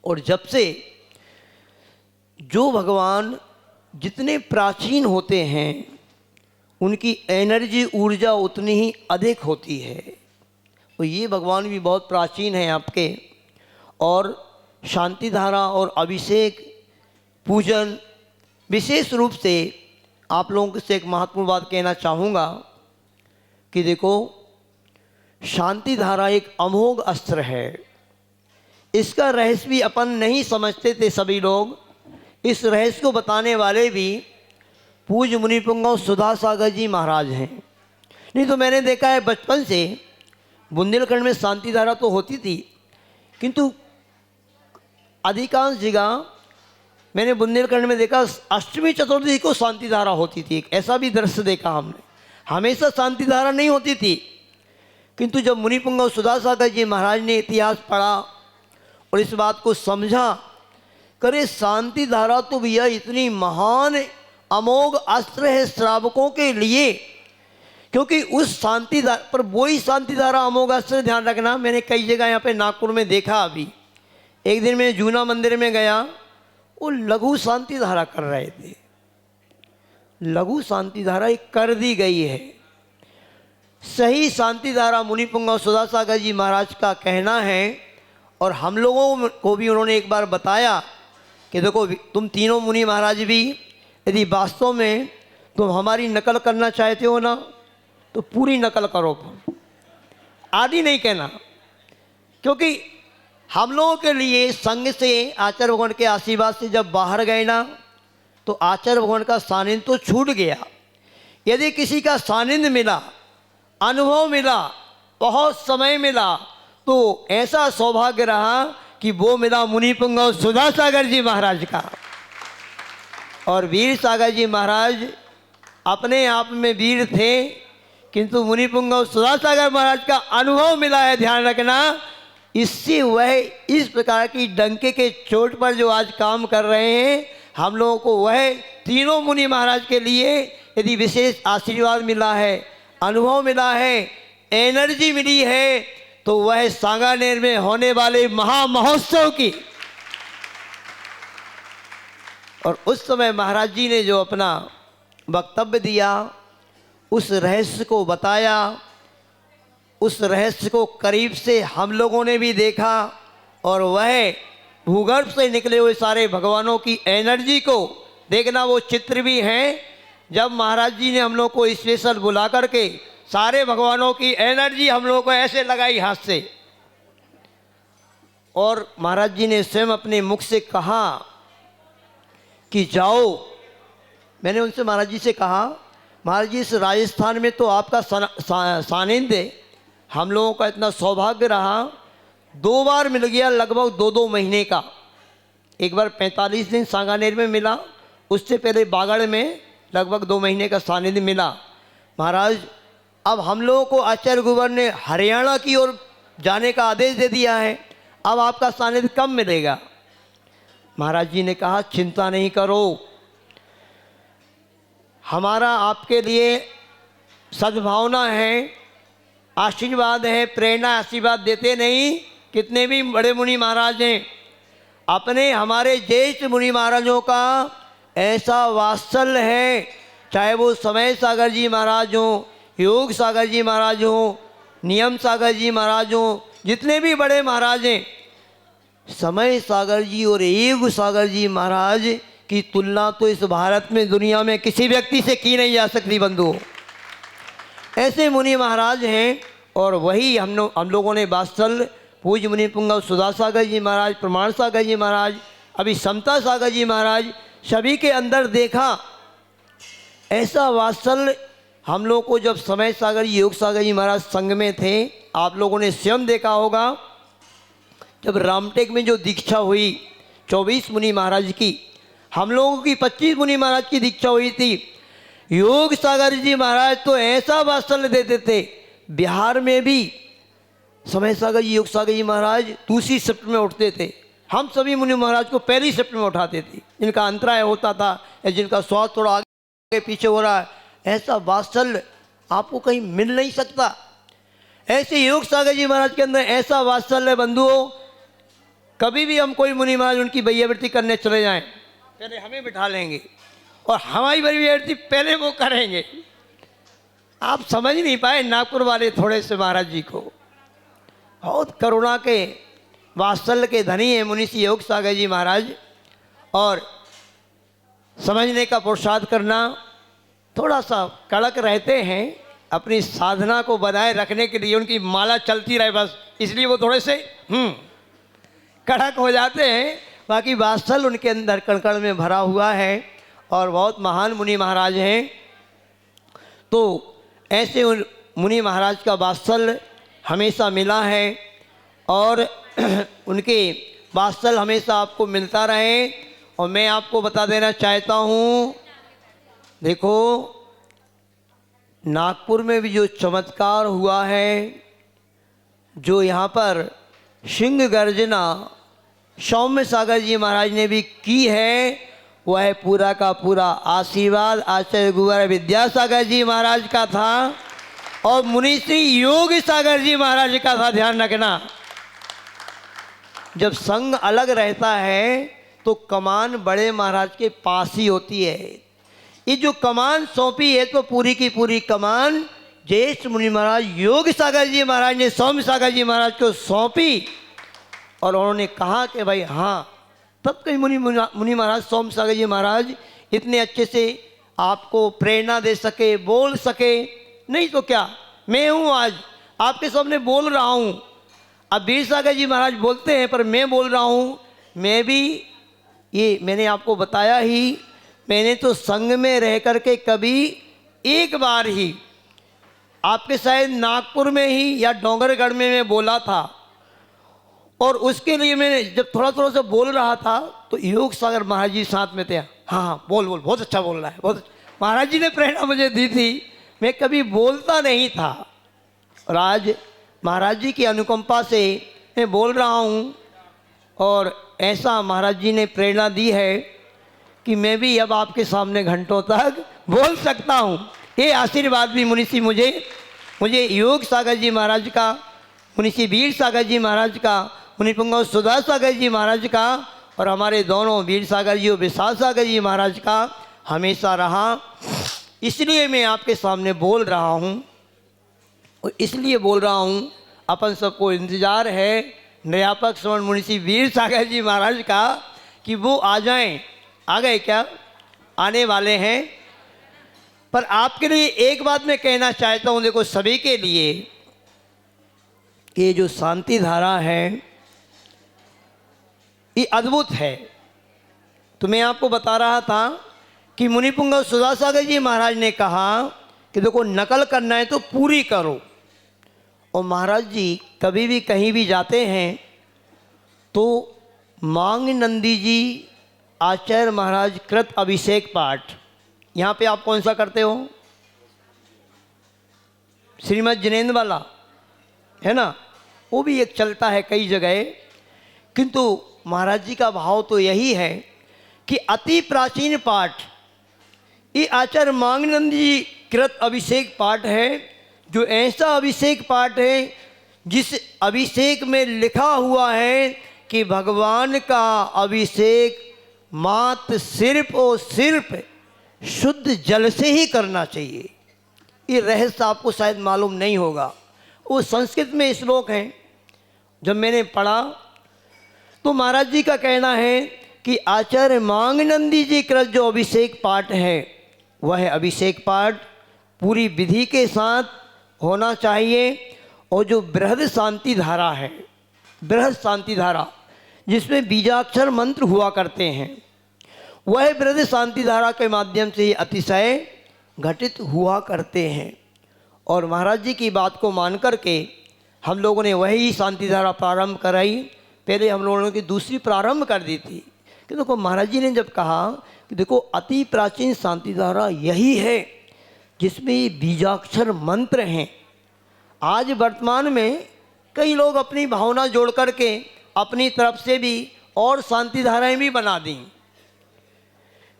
और जब से जो भगवान जितने प्राचीन होते हैं उनकी एनर्जी ऊर्जा उतनी ही अधिक होती है। तो ये भगवान भी बहुत प्राचीन हैं आपके, और शांति धारा और अभिषेक पूजन विशेष रूप से आप लोगों से एक महत्वपूर्ण बात कहना चाहूँगा कि देखो, शांति धारा एक अमोघ अस्त्र है। इसका रहस्य भी अपन नहीं समझते थे सभी लोग। इस रहस्य को बताने वाले भी पूज्य मुनिपुंगव सुधा सागर जी महाराज हैं। नहीं तो मैंने देखा है बचपन से बुंदेलखंड में शांति धारा तो होती थी, किंतु अधिकांश जगह मैंने बुंदेलखंड में देखा अष्टमी चतुर्दशी को शांति धारा होती थी। एक ऐसा भी दृश्य देखा हमने, हमेशा शांति धारा नहीं होती थी। किंतु जब मुनिपुंगव सुधा सागर जी महाराज ने इतिहास पढ़ा और इस बात को समझा, करे शांति धारा तो भैया इतनी महान अमोघ अस्त्र है श्रावकों के लिए, क्योंकि उस शांति धारा पर वही शांति धारा अमोघ अस्त्र। ध्यान रखना, मैंने कई जगह यहाँ पे नागपुर में देखा। अभी एक दिन मैं जूना मंदिर में गया, वो लघु शांति धारा कर रहे थे। लघु शांति धारा एक कर दी गई है। सही शांति धारा मुनिपुंगव सुधा सागर जी महाराज का कहना है, और हम लोगों को भी उन्होंने एक बार बताया कि देखो तुम तीनों मुनि महाराज भी यदि वास्तव में तुम हमारी नकल करना चाहते हो ना, तो पूरी नकल करो, आदि नहीं कहना। क्योंकि हम लोगों के लिए संग से आचार्य भगवान के आशीर्वाद से जब बाहर गए ना, तो आचार्य भगवान का सानिध्य तो छूट गया। यदि किसी का सानिध्य मिला, अनुभव मिला, बहुत समय मिला, तो ऐसा सौभाग्य रहा कि वो मिला मुनिपुंगव सुधा सागर जी महाराज का। और वीर सागर जी महाराज अपने आप में वीर थे, किंतु मुनिपुंगव सुधा सागर महाराज का अनुभव मिला है। ध्यान रखना, इससे वह इस प्रकार की डंके के चोट पर जो आज काम कर रहे हैं, हम लोगों को वह तीनों मुनि महाराज के लिए यदि विशेष आशीर्वाद मिला है, अनुभव मिला है, एनर्जी मिली है, तो वह सांगानेर में होने वाले महामहोत्सव की। और उस समय महाराज जी ने जो अपना वक्तव्य दिया, उस रहस्य को बताया, उस रहस्य को करीब से हम लोगों ने भी देखा, और वह भूगर्भ से निकले हुए सारे भगवानों की एनर्जी को देखना। वो चित्र भी हैं जब महाराज जी ने हम लोग को स्पेशल बुला करके सारे भगवानों की एनर्जी हम लोगों को ऐसे लगाई हाथ से, और महाराज जी ने स्वयं अपने मुख से कहा कि जाओ। मैंने उनसे महाराज जी से कहा, महाराज जी इस राजस्थान में तो आपका सानिध्य हम लोगों का इतना सौभाग्य रहा, 2 बार मिल गया, लगभग 2-2 महीने का। एक बार 45 दिन सांगानेर में मिला, उससे पहले बागड़ में लगभग 2 महीने का सानिध्य मिला। महाराज अब हम लोगों को आचार्य गुरुवर ने हरियाणा की ओर जाने का आदेश दे दिया है, अब आपका सानिध्य कब मिलेगा? महाराज जी ने कहा चिंता नहीं करो, हमारा आपके लिए सद्भावना है, आशीर्वाद है, प्रेरणा आशीर्वाद देते नहीं। कितने भी बड़े मुनि महाराज हैं, अपने हमारे ज्येष्ठ मुनि महाराजों का ऐसा वात्सल्य है, चाहे वो समय सागर जी महाराज हों, योग सागर जी महाराज हों, नियम सागर जी महाराज हों, जितने भी बड़े महाराज हैं, समय सागर जी और योग सागर जी महाराज की तुलना तो इस भारत में दुनिया में किसी व्यक्ति से की नहीं जा सकती बंधु। ऐसे मुनि महाराज हैं, और वही हम लोगों ने वात्सल्य पूज्य मुनिपुंगव सुधा सागर जी महाराज, प्रमाण सागर जी महाराज, अभी समता सागर जी महाराज, सभी के अंदर देखा। ऐसा वात्सल्य हम लोग को जब समय सागर जी, योग सागर जी महाराज संग में थे, आप लोगों ने स्वयं देखा होगा जब रामटेक में जो दीक्षा हुई 24 मुनि महाराज की, हम लोगों की 25 मुनि महाराज की दीक्षा हुई थी। योग सागर जी महाराज तो ऐसा वात्सल्य देते थे, बिहार में भी समय सागर जी, योग सागर जी महाराज दूसरी शिफ्ट में उठते थे, हम सभी मुनि महाराज को पहली शिफ्ट में उठाते थे। जिनका अंतराय होता था या जिनका स्वास्थ्य थोड़ा आगे पीछे हो रहा है, ऐसा वात्सल्य आपको कहीं मिल नहीं सकता। ऐसे योग सागर जी महाराज के अंदर ऐसा वात्सल्य बंधुओं, कभी भी हम कोई मुनि महाराज उनकी भैयावृत्ति करने चले जाएं, पहले हमें बिठा लेंगे और हमारी भैयावृत्ति पहले वो करेंगे। आप समझ नहीं पाए नागपुर वाले थोड़े से महाराज जी को, बहुत करुणा के वात्सल्य के धनी है मुनिषी योग सागर जी महाराज। और समझने का पुरुषार्थ करना, थोड़ा सा कड़क रहते हैं, अपनी साधना को बनाए रखने के लिए उनकी माला चलती रहे बस, इसलिए वो थोड़े से कड़क हो जाते हैं। बाकी वात्सल्य उनके अंदर कण कण में भरा हुआ है और बहुत महान मुनि महाराज हैं। तो ऐसे उन मुनि महाराज का वात्सल्य हमेशा मिला है और उनके वात्सल्य हमेशा आपको मिलता रहे। और मैं आपको बता देना चाहता हूँ, देखो नागपुर में भी जो चमत्कार हुआ है, जो यहाँ पर सिंह गर्जना सौम्य सागर जी महाराज ने भी की है, वह पूरा का पूरा आशीर्वाद आचार्य गुरुवर विद्यासागर जी महाराज का था और मुनिश्री योग सागर जी महाराज का था। ध्यान रखना, जब संघ अलग रहता है तो कमान बड़े महाराज के पास ही होती है। ये जो कमान सौंपी है तो पूरी की पूरी कमान ज्येष्ठ मुनि महाराज योग सागर जी महाराज ने सौम्य सागर जी महाराज को सौंपी और उन्होंने कहा कि भाई हाँ, तब कहीं मुनि महाराज सौम्य सागर जी महाराज इतने अच्छे से आपको प्रेरणा दे सके, बोल सके। नहीं तो क्या, मैं हूँ आज आपके सामने बोल रहा हूँ। अब वीर सागर जी महाराज बोलते हैं पर मैं बोल रहा हूँ। मैं भी, ये मैंने आपको बताया ही, मैंने तो संघ में रह कर के कभी एक बार ही आपके शायद नागपुर में ही या डोंगरगढ़ में मैं बोला था और उसके लिए मैंने जब थोड़ा थोड़ा सा बोल रहा था तो योग सागर महाराज जी साथ में थे। हाँ बोल बोल, बहुत अच्छा बोल रहा है, बहुत अच्छा। महाराज जी ने प्रेरणा मुझे दी थी, मैं कभी बोलता नहीं था और आज महाराज जी की अनुकंपा से मैं बोल रहा हूँ। और ऐसा महाराज जी ने प्रेरणा दी है कि मैं भी अब आपके सामने घंटों तक बोल सकता हूँ। ये आशीर्वाद भी मुनिषी मुझे योग सागर जी महाराज का, मुनिषी वीर सागर जी महाराज का, मुनि पुंगव सुधा सागर जी महाराज का और हमारे दोनों वीर सागर जी और विशाल सागर जी महाराज का हमेशा रहा। इसलिए मैं आपके सामने बोल रहा हूँ और इसलिए बोल रहा हूँ, अपन सबको इंतज़ार है नयापक श्रवण मुनिषी वीर सागर जी महाराज का कि वो आ जाएं। आ गए क्या? आने वाले हैं। पर आपके लिए एक बात मैं कहना चाहता हूँ, देखो सभी के लिए, ये जो शांति धारा है ये अद्भुत है। तो मैं आपको बता रहा था कि मुनि पुंगव सुधा सागर जी महाराज ने कहा कि देखो नकल करना है तो पूरी करो। और महाराज जी कभी भी कहीं भी जाते हैं तो मांग नंदी जी आचार्य महाराज कृत अभिषेक पाठ, यहाँ पे आप कौन सा करते हो? श्रीमद जिनेन्द्र वाला है ना, वो भी एक चलता है कई जगह। किंतु महाराज जी का भाव तो यही है कि अति प्राचीन पाठ ये आचार्य मांगनंद जी कृत अभिषेक पाठ है, जो ऐसा अभिषेक पाठ है जिस अभिषेक में लिखा हुआ है कि भगवान का अभिषेक मात्र सिर्फ और सिर्फ शुद्ध जल से ही करना चाहिए। ये रहस्य आपको शायद मालूम नहीं होगा, वो संस्कृत में श्लोक हैं। जब मैंने पढ़ा तो महाराज जी का कहना है कि आचार्य मांगनंदी जी कृत जो अभिषेक पाठ है वह अभिषेक पाठ पूरी विधि के साथ होना चाहिए। और जो बृहद शांति धारा है, बृहद शांति धारा जिसमें बीजाक्षर मंत्र हुआ करते हैं, वह बृहद शांति धारा के माध्यम से ही अतिशय घटित हुआ करते हैं। और महाराज जी की बात को मान कर के हम लोगों ने वही शांति धारा प्रारंभ कराई। पहले हम लोगों ने दूसरी प्रारंभ कर दी थी कि देखो महाराज जी ने जब कहा कि देखो अति प्राचीन शांति धारा यही है जिसमें बीजाक्षर मंत्र हैं। आज वर्तमान में कई लोग अपनी भावना जोड़ करके अपनी तरफ से भी और शांति धाराएं भी बना दी,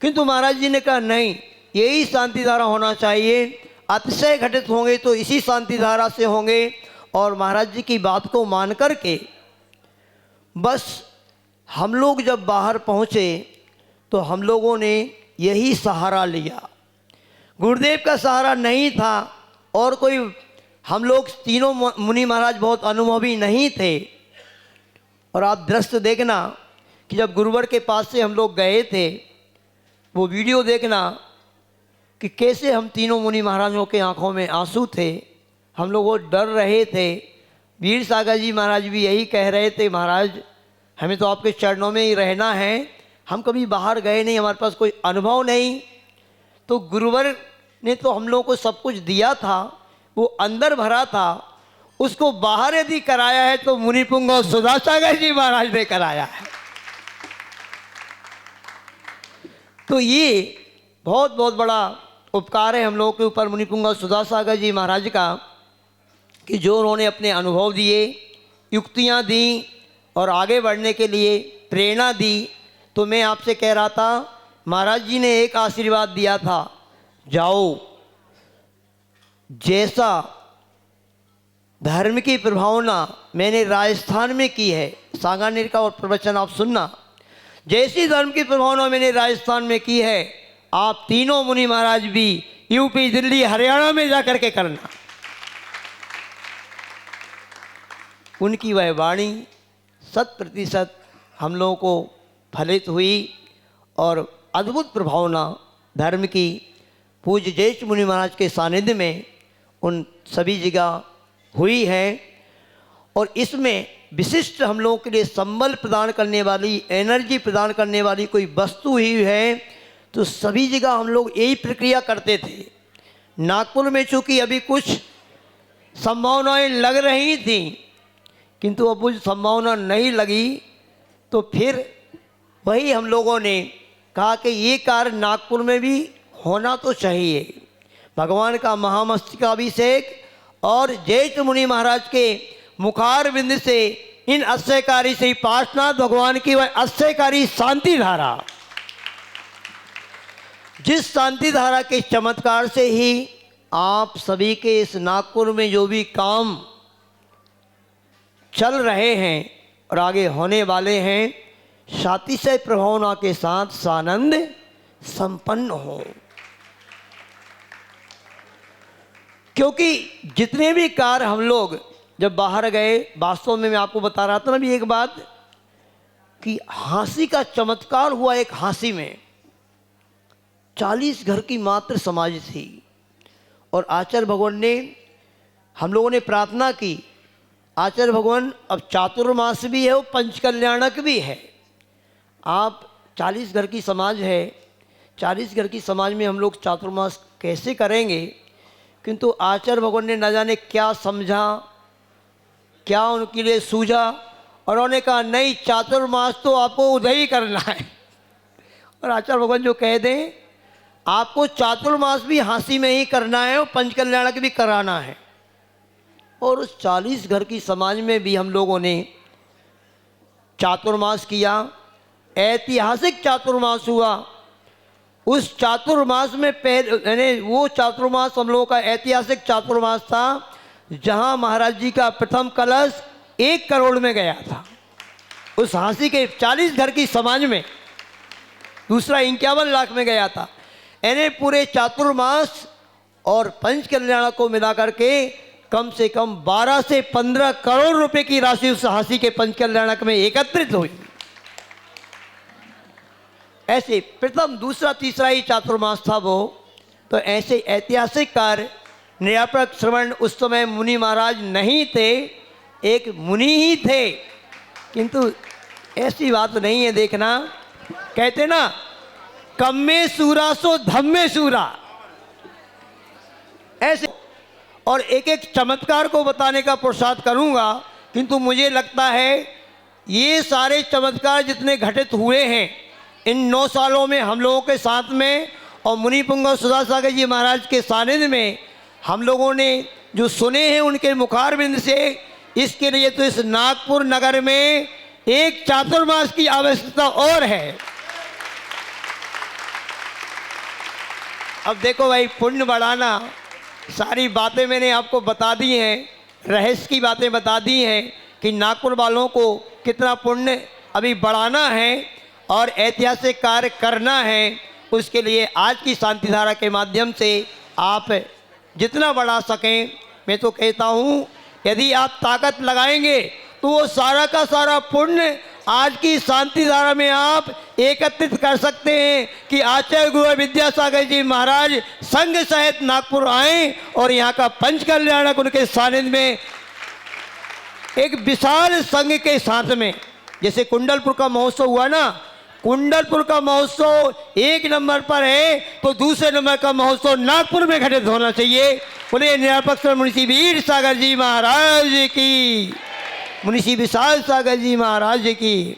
किंतु महाराज जी ने कहा नहीं, यही शांति धारा होना चाहिए। अतिशय घटित होंगे तो इसी शांति धारा से होंगे। और महाराज जी की बात को मान करके बस हम लोग जब बाहर पहुँचे तो हम लोगों ने यही सहारा लिया। गुरुदेव का सहारा नहीं था और कोई, हम लोग तीनों मुनि महाराज बहुत अनुभवी नहीं थे। और आप दृश्य देखना कि जब गुरुवर के पास से हम लोग गए थे, वो वीडियो देखना कि कैसे हम तीनों मुनि महाराजों के आंखों में आंसू थे। हम लोग वो डर रहे थे। वीर सागर जी महाराज भी यही कह रहे थे, महाराज हमें तो आपके चरणों में ही रहना है, हम कभी बाहर गए नहीं, हमारे पास कोई अनुभव नहीं। तो गुरुवर ने तो हम लोगों को सब कुछ दिया था, वो अंदर भरा था, उसको बाहर यदि कराया है तो मुनिपुंग और सुधा सागर जी महाराज ने कराया है। तो ये बहुत बहुत बड़ा उपकार है हम लोगों के ऊपर मुनिपुंग और सुधा सागर जी महाराज का, कि जो उन्होंने अपने अनुभव दिए, युक्तियाँ दी और आगे बढ़ने के लिए प्रेरणा दी। तो मैं आपसे कह रहा था, महाराज जी ने एक आशीर्वाद दिया था, जाओ जैसा धर्म की प्रभावना मैंने राजस्थान में की है, सांगानेर का और प्रवचन आप सुनना, जैसी धर्म की प्रभावना मैंने राजस्थान में की है, आप तीनों मुनि महाराज भी यूपी, दिल्ली, हरियाणा में जाकर के करना। उनकी वह वाणी 100% हम लोगों को फलित हुई और अद्भुत प्रभावना धर्म की पूज्य ज्येष्ठ मुनि महाराज के सानिध्य में उन सभी जगह हुई है। और इसमें विशिष्ट हम लोगों के लिए संबल प्रदान करने वाली, एनर्जी प्रदान करने वाली कोई वस्तु ही है, तो सभी जगह हम लोग यही प्रक्रिया करते थे। नागपुर में चूँकि अभी कुछ संभावनाएं लग रही थी, किंतु अब कुछ संभावना नहीं लगी, तो फिर वही हम लोगों ने कहा कि ये कार्य नागपुर में भी होना तो चाहिए। भगवान का महामस्तकाभिषेक और ज्येष्ठ मुनि महाराज के मुखार बिंद से इन अश्चर्यकारी श्री पार्श्वनाथ भगवान की वह अश्चर्यकारी शांति धारा, जिस शांति धारा के चमत्कार से ही आप सभी के इस नागपुर में जो भी काम चल रहे हैं और आगे होने वाले हैं, शातिशय प्रभावना के साथ सानंद संपन्न हो। क्योंकि जितने भी कार्य हम लोग जब बाहर गए, वास्तव में मैं आपको बता रहा था ना भी एक बात, कि हाँसी का चमत्कार हुआ। एक हाँसी में 40 घर की मात्र समाज थी और आचार्य भगवान ने, हम लोगों ने प्रार्थना की, आचार्य भगवान अब चातुर्मास भी है और पंचकल्याणक भी है। आप 40 घर की समाज है, 40 घर की समाज में हम लोग चातुर्मास कैसे करेंगे? किंतु आचार्य भगवान ने न जाने क्या समझा, क्या उनके लिए सूझा, और उन्होंने कहा नहीं, चातुर्मास तो आपको उधर ही करना है। और आचार्य भगवान जो कह दें, आपको चातुर्मास भी हाँसी में ही करना है और पंचकल्याणक भी कराना है। और उस 40 घर की समाज में भी हम लोगों ने चातुर्मास किया, ऐतिहासिक चातुर्मास हुआ। उस चातुर्मास में पहले, वो चातुर्मास हम लोगों का ऐतिहासिक चातुर्मास था जहां महाराज जी का प्रथम कलश 1 करोड़ में गया था। उस हाँसी के 40 घर की समाज में दूसरा 51 लाख में गया था। यानी पूरे चातुर्मास और पंचकल्याण को मिला करके कम से कम 12 से 15 करोड़ रुपए की राशि उस हाँसी के पंचकल्याणक में एकत्रित हुई। ऐसे प्रथम, दूसरा, तीसरा ही चातुर्मास था वो। तो ऐसे ऐतिहासिक कार्य, निर्यापक श्रवण उस समय मुनि महाराज नहीं थे, एक मुनि ही थे। किंतु ऐसी बात नहीं है, देखना, कहते ना, कम में सूरा सो धम में सूरा, ऐसे। और एक एक चमत्कार को बताने का पुरुषार्थ करूंगा, किंतु मुझे लगता है ये सारे चमत्कार जितने घटित हुए हैं इन 9 सालों में हम लोगों के साथ में और मुनि पुंगव सुधा सागर जी महाराज के सानिध्य में हम लोगों ने जो सुने हैं उनके मुखारबिंद से, इसके लिए तो इस नागपुर नगर में एक चातुर्मास की आवश्यकता और है। अब देखो भाई, पुण्य बढ़ाना, सारी बातें मैंने आपको बता दी हैं, रहस्य की बातें बता दी हैं कि नागपुर वालों को कितना पुण्य अभी बढ़ाना है और ऐतिहासिक कार्य करना है। उसके लिए आज की शांति धारा के माध्यम से आप जितना बढ़ा सकें, मैं तो कहता हूँ यदि आप ताकत लगाएंगे तो वो सारा का सारा पुण्य आज की शांति धारा में आप एकत्रित कर सकते हैं कि आचार्य गुरु विद्यासागर जी महाराज संघ सहित नागपुर आए और यहाँ का पंच कल्याणक उनके सानिध्य में एक विशाल संघ के साथ में, जैसे कुंडलपुर का महोत्सव हुआ ना, कुंडलपुर का महोत्सव 1 नंबर पर है तो दूसरे नंबर का महोत्सव नागपुर में घटित होना चाहिए। बोले निरपेक्ष मुंशी वीर सागर जी महाराज की, मुंशी विशाल सागर जी महाराज की।